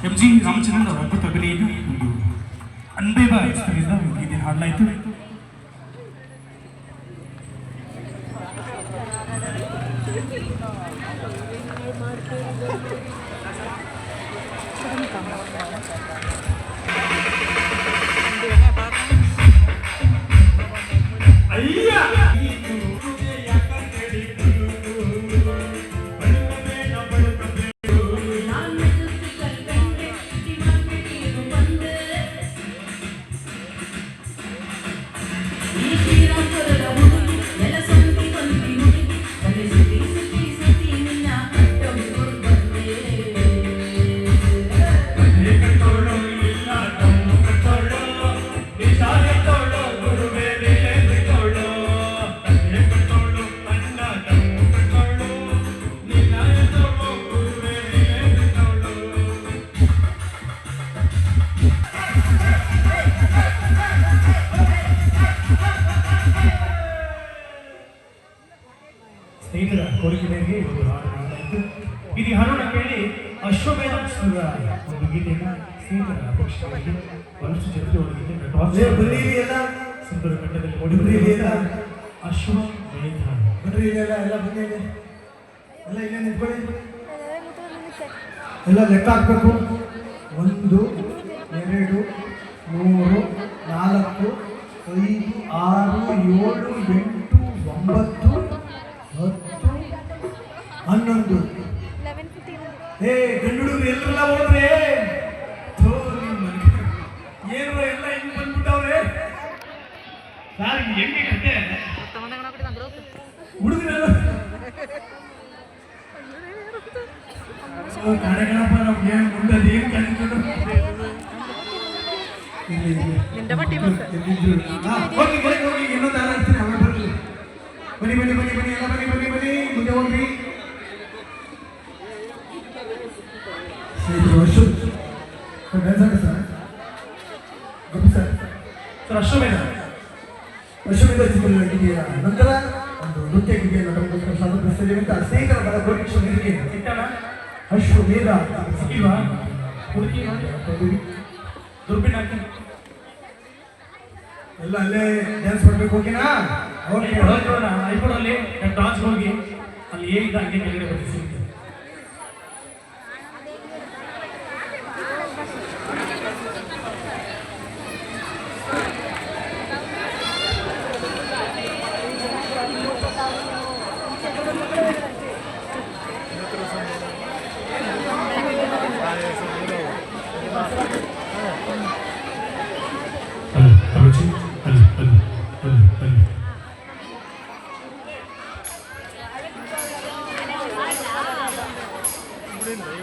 MG Ramachandran ಅವರ ಅದ್ಭುತ ಅಭಿನಯದ ಒಂದು ಅನ್ಬೇಬ ಚಿತ್ರದಿಂದ ಗೀತೆ ಹಾಡಲಾಯಿತು. ಸ್ನೇಹಿತರ ಕೋರಿಕೆ ಮೇರೆಗೆ ಒಂದು ಹಾಡು ಹಾಡಲಾಯಿತು. ಇದು ಹಾಡೋಣ ಕೇಳಿ ಅಶ್ವಮೇಧ ಒಂದು ಗೀತೆಯನ್ನು ಸ್ನೇಹಿತರ ಅಪೇಕ್ಷೆಯಾಗಿ ಬಹಳಷ್ಟು ಜನತೆ ಒಂದು ಗೀತೆ ಸುಂದರ ಕಂಠದಲ್ಲಿ ನೋಡಿದ್ರೆ ಅಶ್ವಮೇಧ ಬನ್ರಿ ಎಲ್ಲ ಬಂದಿದೆ ಎಲ್ಲ ಇಲ್ಲೇ ನಿಂತ್ಕೊಳ್ಳಿ. ಎಲ್ಲ ಲೆಕ್ಕ ಹಾಕಬೇಕು. 1 2 3 4 5 6 7 8 9 10 11 ಏ ಗಂಡು ಎಲ್ಲರೆಲ್ಲ ಹೋದ್ರೆ ಏನು ಎಲ್ಲ ಹಿಂಗ್ ಬಂದ್ಬಿಟ್ಟವ್ರೆ ಯಾರು ಹೆಂಗೆ ಕತೆ ಹುಡುಗರೆಲ್ಲ ಕಡೆಗಣಪ್ಪ ನಮ್ಗೆ ಮುಂದದು ಏನು ಕಲಿತು ಹೋಗಿ ಇನ್ನೊಂದು ಹಾರ ಹಾಕ್ತೀನಿ ಅವೇ ಬರಲಿ. ಬನ್ನಿ ಬನ್ನಿ ಬನ್ನಿ ಬನ್ನಿ ಎಲ್ಲ ಬನ್ನಿ ಬನ್ನಿ ಬನ್ನಿ ಮುಂದೆ ಹೋಗ್ರಿ. ಸರ್ ಅಶ್ವಮೇಧ ಚಿತ್ರಗಳ ನಂತರ ಒಂದು ನೃತ್ಯ ಗೀತೆಯನ್ನು ನಟಗೋಸ್ಕರ ಸಾಧಕರಿಸಿದ್ದೇವೆ ಅಂತ ಸ್ನೇಹಿತರ ಬಲ ಕೋರಿಕ್ಷೆ ನೀರಿಗೆ ಸಿಕ್ಕಾನ ಅಶ್ವಮೇಧ ಸಿಕ್ಕಿಲ್ವಾ ಹುಡುಕಿ ದುರ್ಬಿನ್ ಹಾಕಿ ಎಲ್ಲ ಅಲ್ಲೇ ಡ್ಯಾನ್ಸ್ ಮಾಡಬೇಕು. ಓಕೆನಾ? ಓಕೆ ಐಪೋಡಲ್ಲಿ ಡಾನ್ಸ್ ಹೋಗಿ ಅಲ್ಲಿ ಏನಿದೆ ಹಂಗೆ ಕೆಳಗಡೆ ಬರ್ತೀವಿ ಸಿಗುತ್ತೆ.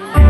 Bye.